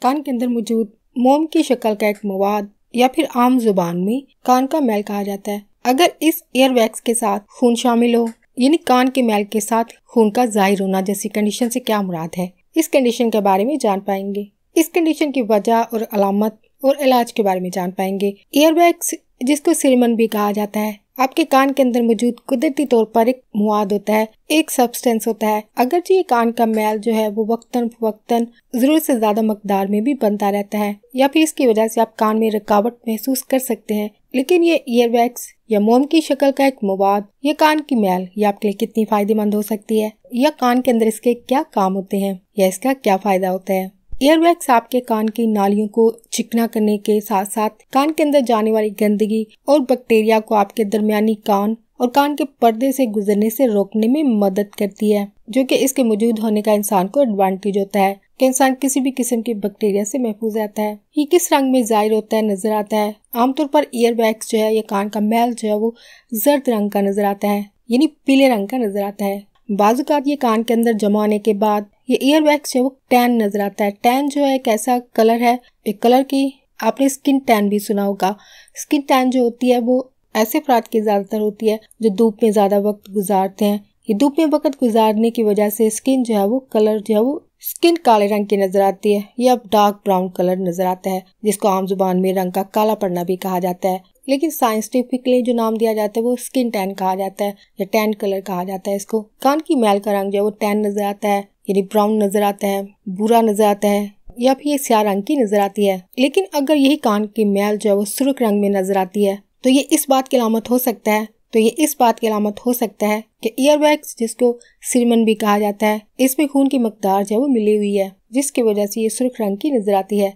कान के अंदर मौजूद मोम की शक्ल का एक मवाद या फिर आम जुबान में कान का मैल कहा जाता है। अगर इस ईयरवैक्स के साथ खून शामिल हो, यानी कान के मैल के साथ खून का जाहिर होना जैसी कंडीशन से क्या मुराद है, इस कंडीशन के बारे में जान पाएंगे। इस कंडीशन की वजह और अलामत और इलाज के बारे में जान पाएंगे। ईयरवैक्स, जिसको सिरमन भी कहा जाता है, आपके कान के अंदर मौजूद कुदरती तौर पर एक मवाद होता है, एक सब्सटेंस होता है। अगर ये कान का मैल जो है वो वक्तन फवक्तन जरूरत से ज्यादा मकदार में भी बनता रहता है या फिर इसकी वजह से आप कान में रुकावट महसूस कर सकते हैं, लेकिन ये ईयरवैक्स या मोम की शक्ल का एक मवाद या कान की मैल ये आपके लिए कितनी फायदेमंद हो सकती है, या कान के अंदर इसके क्या काम होते हैं, या इसका क्या फायदा होता है। ईयरवैक्स आपके कान की नालियों को चिकना करने के साथ साथ कान के अंदर जाने वाली गंदगी और बैक्टीरिया को आपके दरमियानी कान और कान के पर्दे से गुजरने से रोकने में मदद करती है, जो कि इसके मौजूद होने का इंसान को एडवांटेज होता है कि इंसान किसी भी किस्म की बैक्टीरिया से महफूज रहता है। ये किस रंग में जाहिर होता है, नजर आता है? आमतौर पर ईयरवैक्स जो है या कान का मैल जो है वो जर्द रंग का नजर आता है, यानी पीले रंग का नजर आता है। बाजुकात ये कान के अंदर जमा होने के बाद ये ईयरवैक्स जो है वो टैन नजर आता है। टैन जो है एक ऐसा कलर है, एक कलर की आपने स्किन टैन भी सुना होगा। स्किन टैन जो होती है वो ऐसे अफराद की ज्यादातर होती है जो धूप में ज्यादा वक्त गुजारते हैं। ये धूप में वक्त गुजारने की वजह से स्किन जो है वो कलर जो है वो स्किन काले रंग की नजर आती है, या डार्क ब्राउन कलर नजर आता है, जिसको आम जुबान में रंग का काला पड़ना भी कहा जाता है। लेकिन साइंटिफिकली जो नाम दिया जाता है वो स्किन टैन कहा जाता है या टैन कलर कहा जाता है इसको। कान की मैल का रंग जो है वो टैन नजर आता है, यानी ब्राउन नजर आता है, भूरा नजर आता है, या फिर ये स्याह रंग की नजर आती है। लेकिन अगर यही कान की मैल जो है वो सुर्ख रंग में नजर आती है तो ये इस बात की अलामत हो सकता है कि ईयरवैक्स, जिसको सिरमन भी कहा जाता है, इसमें खून की मकदार जो है वो मिली हुई है, जिसकी वजह से ये सुर्ख रंग की नजर आती है।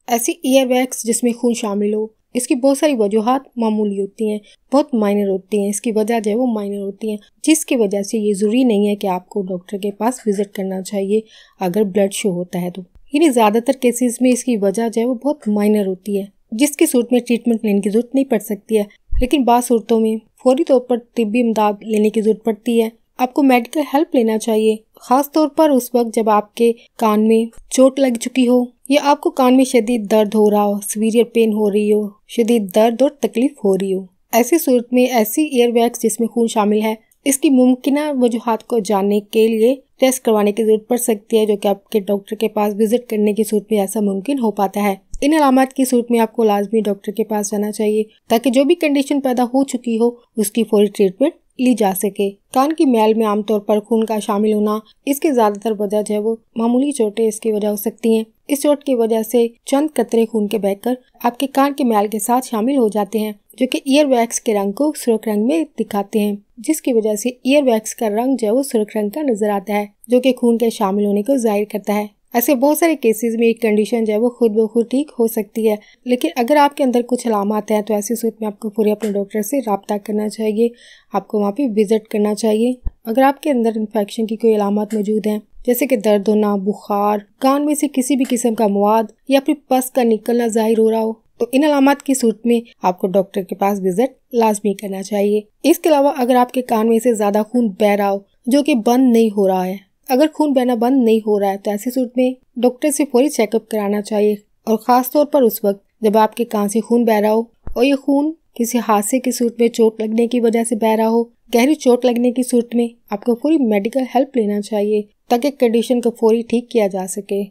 ऐसी ईयरवैक्स जिसमें खून शामिल हो, इसकी बहुत सारी वजूहात मामूली होती हैं, बहुत माइनर होती हैं, इसकी वजह जो है वो माइनर होती हैं, जिसकी वजह से ये जरूरी नहीं है कि आपको डॉक्टर के पास विजिट करना चाहिए अगर ब्लड शो होता है तो। यानी ज्यादातर केसेस में इसकी वजह जो है वो बहुत माइनर होती है, जिसकी सूरत में ट्रीटमेंट लेने की जरूरत नहीं पड़ सकती है। लेकिन बात सूरतों में फौरी तौर पर तिब्बी इमदाद लेने की जरूरत पड़ती है। आपको मेडिकल हेल्प लेना चाहिए, खास तौर पर उस वक्त जब आपके कान में चोट लग चुकी हो या आपको कान में शदीद दर्द हो रहा हो, सीवियर पेन हो रही हो, शदीद दर्द और तकलीफ हो रही हो। ऐसी सूरत में ऐसी ईयरवैक्स जिसमें खून शामिल है, इसकी मुमकिना वजूहात को जानने के लिए टेस्ट करवाने की जरूरत पड़ सकती है, जो कि आपके डॉक्टर के पास विजिट करने की सूरत में ऐसा मुमकिन हो पाता है। इन अलामत की सूरत में आपको लाजमी डॉक्टर के पास जाना चाहिए ताकि जो भी कंडीशन पैदा हो चुकी हो उसकी फौरी ट्रीटमेंट ली जा सके। कान की मैल में आमतौर पर खून का शामिल होना, इसकी ज्यादातर वजह जो है वो मामूली चोटें इसकी वजह हो सकती हैं। इस चोट की वजह से चंद कतरे खून के बहकर आपके कान के मैल के साथ शामिल हो जाते हैं, जो कि ईयरवैक्स के रंग को सुर्ख रंग में दिखाते हैं, जिसकी वजह से ईयरवैक्स का रंग जो है वो सुर्ख रंग का नजर आता है, जो कि खून के शामिल होने को जाहिर करता है। ऐसे बहुत सारे केसेस में एक कंडीशन जो है वो खुद ब खुद ठीक हो सकती है, लेकिन अगर आपके अंदर कुछ अलामत हैं तो ऐसी सूरत में आपको पूरे अपने डॉक्टर से राब्ता करना चाहिए, आपको वहाँ पे विजिट करना चाहिए। अगर आपके अंदर इन्फेक्शन की कोई अलामत मौजूद है, जैसे कि दर्द होना, बुखार, कान में से किसी भी किस्म का मवाद या फिर पस का निकलना जाहिर हो रहा हो, तो इन अलामत की सूरत में आपको डॉक्टर के पास विजिट लाजमी करना चाहिए। इसके अलावा अगर आपके कान में से ज्यादा खून बह रहा हो जो कि बंद नहीं हो रहा है, अगर खून बहना बंद नहीं हो रहा है तो ऐसी सूरत में डॉक्टर से फौरी चेकअप कराना चाहिए, और खास तौर पर उस वक्त जब आपके कान से खून बह रहा हो और ये खून किसी हादसे की सूरत में चोट लगने की वजह से बह रहा हो, गहरी चोट लगने की सूरत में आपको फौरी मेडिकल हेल्प लेना चाहिए ताकि कंडीशन को फौरी ठीक किया जा सके।